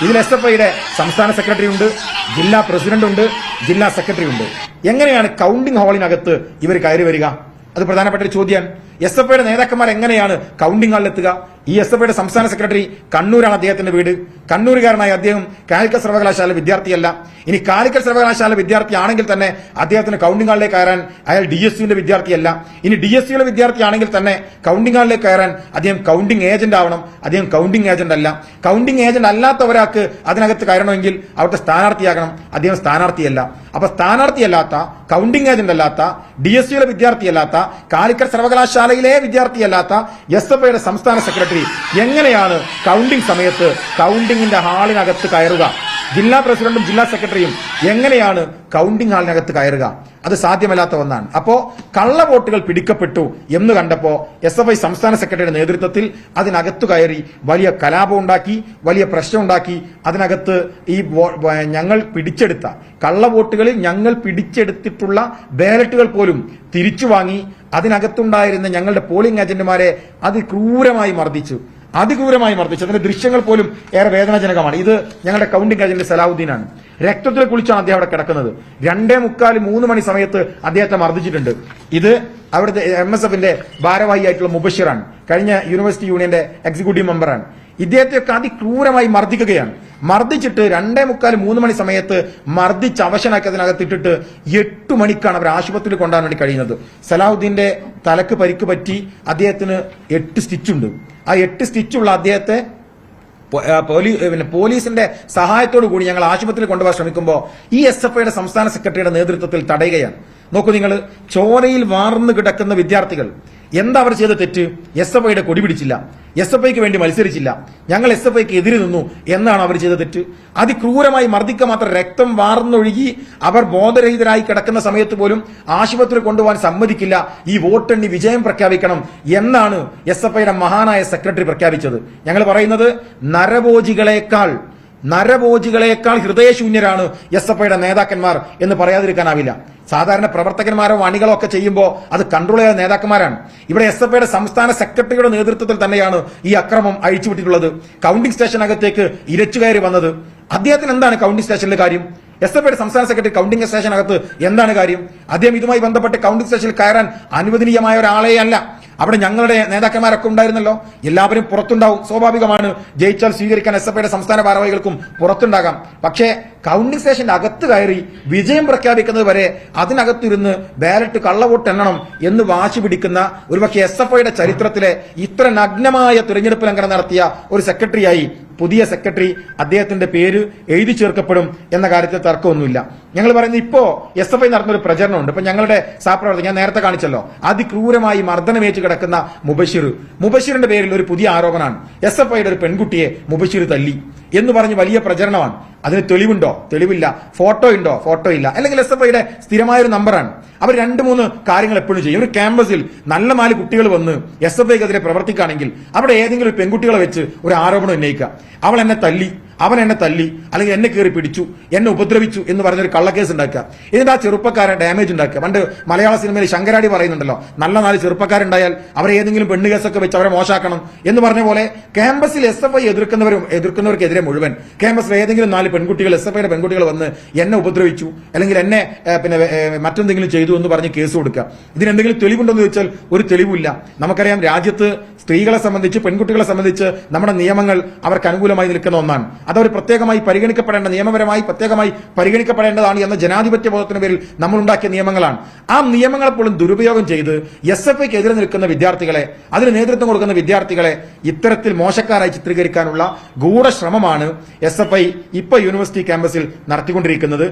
ഇതിൽ SFIയുടെ സംസ്ഥാന സെക്രട്ടറി ഉണ്ട്, ജില്ലാ പ്രസിഡന്റ് ഉണ്ട്, ജില്ലാ സെക്രട്ടറി ഉണ്ട്. എങ്ങനെയാണ് കൗണ്ടിംഗ് ഹാളിനകത്ത് ഇവർ കയറി വരിക? അത് പ്രധാനപ്പെട്ട ഒരു ചോദ്യമാണ്. SFIയുടെ നേതാക്കന്മാർ എങ്ങനെയാണ് കൗണ്ടിംഗ് ഹാളിലെത്തുക? ഈ SFIയുടെ സംസ്ഥാന സെക്രട്ടറി കണ്ണൂരാണ് അദ്ദേഹത്തിന്റെ വീട്. കണ്ണൂരുകാരനായ അദ്ദേഹം കാലിക്കറ്റ് സർവകലാശാല വിദ്യാർത്ഥിയല്ല. ഇനി കാലിക്കറ്റ് സർവകലാശാല വിദ്യാർത്ഥി ആണെങ്കിൽ തന്നെ അദ്ദേഹത്തിന് കൗണ്ടിംഗ് ഹാളിലേക്ക് കയറാൻ അയാൾ DSUവിന്റെ വിദ്യാർത്ഥിയല്ല. ഇനി DSUവിലെ വിദ്യാർത്ഥി ആണെങ്കിൽ തന്നെ കൗണ്ടിംഗ് ഹാളിലേക്ക് കയറാൻ അദ്ദേഹം കൗണ്ടിംഗ് ഏജന്റ് ആവണം. അദ്ദേഹം കൗണ്ടിംഗ് ഏജന്റ് അല്ല. കൗണ്ടിംഗ് ഏജന്റ് അല്ലാത്ത ഒരാൾക്ക് അതിനകത്ത് കയറണമെങ്കിൽ അവിടുത്തെ സ്ഥാനാർത്ഥിയാകണം. അദ്ദേഹം സ്ഥാനാർത്ഥിയല്ല. അപ്പൊ സ്ഥാനാർത്ഥിയല്ലാത്ത, കൗണ്ടിംഗ് ഏജന്റ് അല്ലാത്ത, DSUവിലെ വിദ്യാർത്ഥിയല്ലാത്ത, കാലിക്കറ്റ് സർവകലാശാലയിലെ വിദ്യാർത്ഥിയല്ലാത്ത SFIയുടെ സംസ്ഥാന സെക്രട്ടറി എങ്ങനെയാണ് കൗണ്ടിംഗ് സമയത്ത് കൗണ്ടിംഗിന്റെ ഹാളിനകത്ത് കയറുക? ജില്ലാ പ്രസിഡന്റും ജില്ലാ സെക്രട്ടറിയും എങ്ങനെയാണ് കൗണ്ടിംഗ് ഹാളിനകത്ത് കയറുക? അത് സാധ്യമല്ലാത്ത ഒന്നാണ്. അപ്പോ കള്ളവോട്ടുകൾ പിടിക്കപ്പെട്ടു എന്ന് കണ്ടപ്പോ SFI സംസ്ഥാന സെക്രട്ടറിയുടെ നേതൃത്വത്തിൽ അതിനകത്തു കയറി വലിയ കലാപം ഉണ്ടാക്കി, വലിയ പ്രശ്നം ഉണ്ടാക്കി. അതിനകത്ത് ഈ ഞങ്ങൾ പിടിച്ചെടുത്ത കള്ളവോട്ടുകളിൽ ഞങ്ങൾ പിടിച്ചെടുത്തിട്ടുള്ള ബാലറ്റുകൾ പോലും തിരിച്ചു വാങ്ങി അതിനകത്തുണ്ടായിരുന്ന ഞങ്ങളുടെ പോളിംഗ് ഏജന്റുമാരെ അതിക്രൂരമായി മർദ്ദിച്ചു. അതിന്റെ ദൃശ്യങ്ങൾ പോലും ഏറെ വേദനാജനകമാണ്. ഇത് ഞങ്ങളുടെ കൗണ്ടിംഗ് ഏജന്റ് സലാഹുദ്ദീനാണ്. രക്തത്തിൽ കുളിച്ചാണ് അദ്ദേഹം അവിടെ കിടക്കുന്നത്. 2:45-3 മണി സമയത്ത് അദ്ദേഹത്തെ മർദ്ദിച്ചിട്ടുണ്ട്. ഇത് അവിടുത്തെ MSFന്റെ ഭാരവാഹിയായിട്ടുള്ള മുബഷിറാണ്. കഴിഞ്ഞ യൂണിവേഴ്സിറ്റി യൂണിയന്റെ എക്സിക്യൂട്ടീവ് മെമ്പറാണ്. ഇദ്ദേഹത്തെയൊക്കെ അതിക്രൂരമായി മർദ്ദിക്കുകയാണ്. മർദ്ദിച്ചിട്ട് 2:45-3 മണി സമയത്ത് മർദ്ദിച്ച് അവശനാക്കി അതിനകത്തിട്ടിട്ട് 8 മണിക്കാണ് അവർ ആശുപത്രിയിൽ കൊണ്ടുപോകാൻ വേണ്ടി കഴിയുന്നത്. സലാഹുദ്ദീന്റെ തലക്ക് പരിക്ക് പറ്റി അദ്ദേഹത്തിന് 8 സ്റ്റിച്ചുണ്ട്. ആ 8 സ്റ്റിച്ചുള്ള അദ്ദേഹത്തെ പോലീസിന്റെ സഹായത്തോടു കൂടി ഞങ്ങൾ ആശുപത്രിയിൽ കൊണ്ടുപോകാൻ ശ്രമിക്കുമ്പോൾ ഈ SFIയുടെ സംസ്ഥാന സെക്രട്ടറിയുടെ നേതൃത്വത്തിൽ തടയുകയാണ്. നോക്കൂ നിങ്ങൾ, ചോരയിൽ വാർന്നു കിടക്കുന്ന വിദ്യാർത്ഥികൾ. എന്താ അവർ ചെയ്ത തെറ്റ്? SFIയുടെ കൊടി പിടിച്ചില്ല, SFIക്ക് വേണ്ടി മത്സരിച്ചില്ല, ഞങ്ങൾ SFIക്ക് എതിരെ നിന്നു എന്നാണ് അവർ ചെയ്ത തെറ്റ്. അതിക്രൂരമായി മർദ്ദിക്കുക മാത്രം, രക്തം വാർന്നൊഴുകി അവർ ബോധരഹിതരായി കിടക്കുന്ന സമയത്ത് പോലും ആശുപത്രി കൊണ്ടുപോകാൻ സമ്മതിക്കില്ല. ഈ വോട്ടെണ്ണി വിജയം പ്രഖ്യാപിക്കണം എന്നാണ് SFIയുടെ മഹാനായ സെക്രട്ടറി പ്രഖ്യാപിച്ചത്. ഞങ്ങൾ പറയുന്നത് നരഭോജികളെക്കാൾ ഹൃദയശൂന്യരാണ് SFIയുടെ നേതാക്കന്മാർ എന്ന് പറയാതിരിക്കാനാവില്ല. സാധാരണ പ്രവർത്തകന്മാരോ അണികളോ ഒക്കെ ചെയ്യുമ്പോൾ അത് കൺട്രോൾ ചെയ്ത നേതാക്കന്മാരാണ്. ഇവിടെ SFIയുടെ സംസ്ഥാന സെക്രട്ടറിയുടെ നേതൃത്വത്തിൽ തന്നെയാണ് ഈ അക്രമം അഴിച്ചുവിട്ടിട്ടുള്ളത്. കൗണ്ടിംഗ് സ്റ്റേഷനകത്തേക്ക് ഇരച്ചുകയറി വന്നത്. അദ്ദേഹത്തിന് എന്താണ് കൗണ്ടിംഗ് സ്റ്റേഷനിലെ കാര്യം? SFIയുടെ സംസ്ഥാന സെക്രട്ടറി കൗണ്ടിംഗ് സ്റ്റേഷനകത്ത് എന്താണ് കാര്യം? അദ്ദേഹം ഇതുമായി ബന്ധപ്പെട്ട് കൗണ്ടിംഗ് സ്റ്റേഷനിൽ കയറാൻ അനുവദനീയമായ ഒരാളെ അല്ല. അവിടെ ഞങ്ങളുടെ നേതാക്കന്മാരൊക്കെ ഉണ്ടായിരുന്നല്ലോ. എല്ലാവരും പുറത്തുണ്ടാവും, സ്വാഭാവികമാണ്. ജയിച്ചാൽ സ്വീകരിക്കാൻ SFIയുടെ സംസ്ഥാന ഭാരവാഹികൾക്കും പുറത്തുണ്ടാകാം. പക്ഷേ കൗണ്ടിംഗ് സ്റ്റേഷന്റെ അകത്ത് കയറി വിജയം പ്രഖ്യാപിക്കുന്നത് വരെ അതിനകത്തിരുന്ന് ബാലറ്റ് കള്ളവോട്ട് എണ്ണണം എന്ന് വാശി പിടിക്കുന്ന ഒരുപക്ഷെ SFIയുടെ ചരിത്രത്തിലെ ഇത്ര നഗ്നമായ തിരഞ്ഞെടുപ്പ് ലംഘനം നടത്തിയ ഒരു സെക്രട്ടറിയായി പുതിയ സെക്രട്ടറി അദ്ദേഹത്തിന്റെ പേര് എഴുതി ചേർക്കപ്പെടും എന്ന കാര്യത്തിൽ തർക്കമൊന്നുമില്ല. ഞങ്ങൾ പറയുന്നത് ഇപ്പോ SFI നടന്നൊരു പ്രചരണമുണ്ട്. ഇപ്പൊ ഞങ്ങളുടെ സഹപ്രവർത്തകർ ഞാൻ നേരത്തെ കാണിച്ചല്ലോ, അതിക്രൂരമായി മർദ്ദനമേറ്റ് കിടക്കുന്ന മുബഷിറിന്റെ പേരിൽ ഒരു പുതിയ ആരോപണമാണ്. SFIയുടെ ഒരു പെൺകുട്ടിയെ മുബഷിർ തല്ലി എന്ന് പറഞ്ഞ് വലിയ പ്രചരണമാണ്. അതിന് തെളിവുണ്ടോ? തെളിവില്ല. ഫോട്ടോ ഉണ്ടോ? ഫോട്ടോ ഇല്ല. അല്ലെങ്കിൽ SFIയുടെ സ്ഥിരമായൊരു നമ്പറാണ്. അവർ 2-3 കാര്യങ്ങൾ എപ്പോഴും ചെയ്യും. ഒരു ക്യാമ്പസിൽ നല്ല 4 കുട്ടികൾ വന്ന് SFIക്കെതിരെ പ്രവർത്തിക്കുകയാണെങ്കിൽ അവിടെ ഏതെങ്കിലും പെൺകുട്ടികളെ വെച്ച് ഒരു ആരോപണം ഉന്നയിക്കുക. അവൾ എന്നെ തല്ലി, അവൻ എന്നെ തല്ലി, അല്ലെങ്കിൽ എന്നെ കയറി പിടിച്ചു, എന്നെ ഉപദ്രവിച്ചു എന്ന് പറഞ്ഞൊരു കള്ളക്കേസ് ഉണ്ടാക്കുക. എന്നിട്ട് ആ ചെറുപ്പക്കാരെ ഡാമേജ് ഉണ്ടാക്കുക. പണ്ട് മലയാള സിനിമയിൽ ശങ്കരാടി പറയുന്നുണ്ടല്ലോ, നല്ല 4 ചെറുപ്പക്കാരുണ്ടായാൽ അവരെ ഏതെങ്കിലും പെണ്ണ് കേസൊക്കെ വെച്ച് അവരെ മോശമാക്കണം എന്ന് പറഞ്ഞ പോലെ ക്യാമ്പസിൽ SFI എതിർക്കുന്നവർക്കെതിരെ മുഴുവൻ ക്യാമ്പസിൽ ഏതെങ്കിലും 4 പെൺകുട്ടികൾ, SFIയുടെ പെൺകുട്ടികൾ വന്ന് എന്നെ ഉപദ്രവിച്ചു അല്ലെങ്കിൽ എന്നെ മറ്റെന്തെങ്കിലും ചെയ്തു എന്ന് പറഞ്ഞ് കേസ് കൊടുക്കുക. ഇതിനെന്തെങ്കിലും തെളിവുണ്ടോ എന്ന് ചോദിച്ചാൽ ഒരു തെളിവില്ല. നമുക്കറിയാം, രാജ്യത്ത് സ്ത്രീകളെ സംബന്ധിച്ച്, പെൺകുട്ടികളെ സംബന്ധിച്ച് നമ്മുടെ നിയമങ്ങൾ അവർക്ക് അനുകൂലമായി നിൽക്കുന്ന ഒന്നാണ്. അതവർ പ്രത്യേകമായി പരിഗണിക്കപ്പെടേണ്ട, നിയമപരമായി പ്രത്യേകമായി പരിഗണിക്കപ്പെടേണ്ടതാണ് എന്ന ജനാധിപത്യ ബോധത്തിന് പേരിൽ നമ്മൾ ഉണ്ടാക്കിയ നിയമങ്ങളാണ്. ആ നിയമങ്ങളെപ്പോഴും ദുരുപയോഗം ചെയ്ത് SFIക്ക് എതിരെ നിൽക്കുന്ന വിദ്യാർത്ഥികളെ, അതിന് നേതൃത്വം കൊടുക്കുന്ന വിദ്യാർത്ഥികളെ ഇത്തരത്തിൽ മോശക്കാരായി ചിത്രീകരിക്കാനുള്ള ഗൂഢശ്രമമാണ് SFI ഇപ്പൊ യൂണിവേഴ്സിറ്റി ക്യാമ്പസിൽ നടത്തിക്കൊണ്ടിരിക്കുന്നത്.